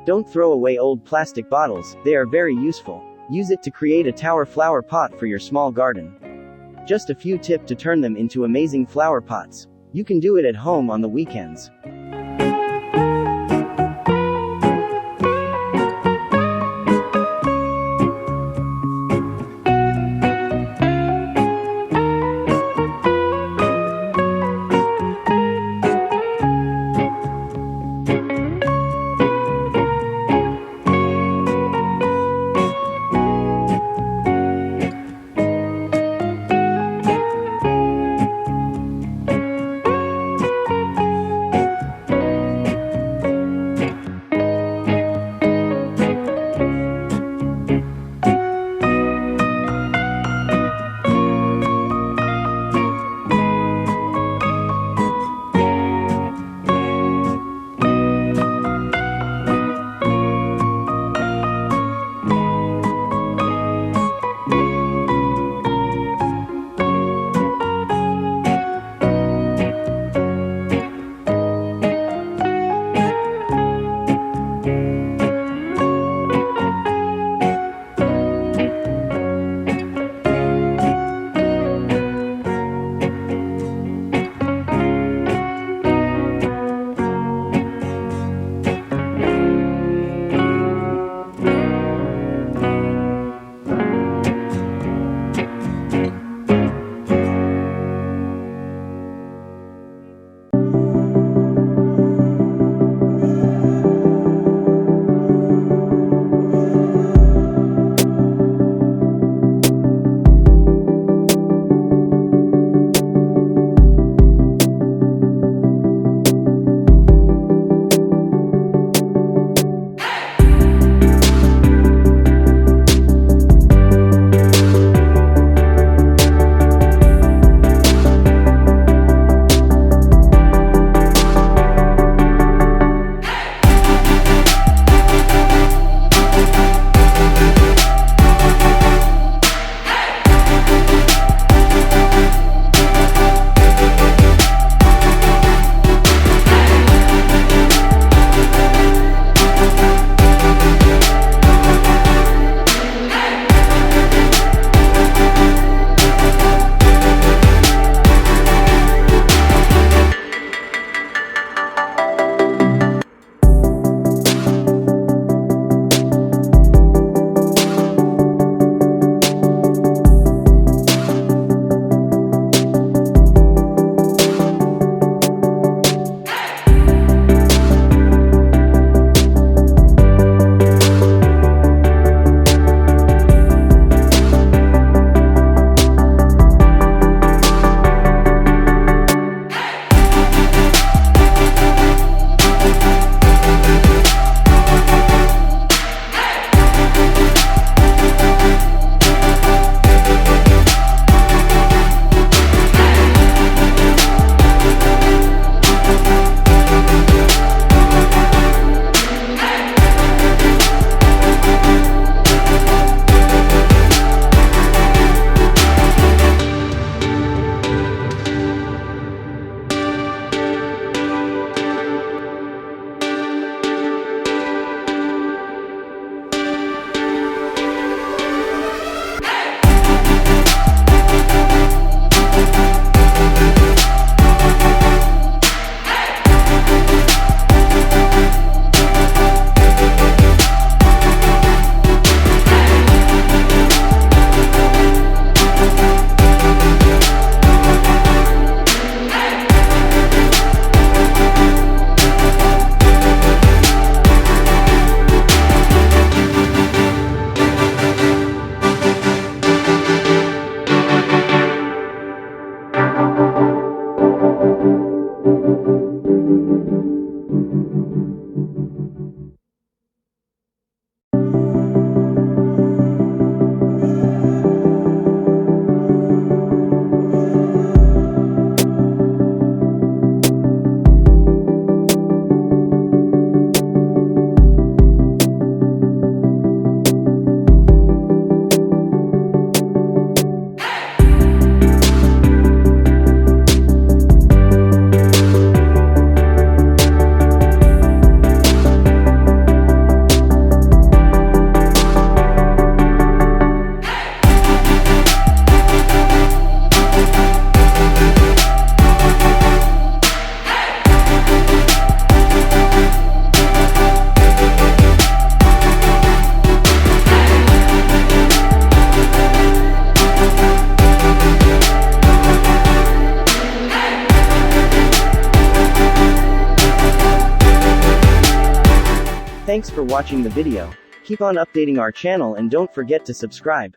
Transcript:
Don't throw away old plastic bottles, they are very useful. Use it to create a tower flower pot for your small garden. Just a few tips to turn them into amazing flower pots. You can do it at home on the weekends. Thanks for watching the video. Keep on updating our channel and don't forget to subscribe.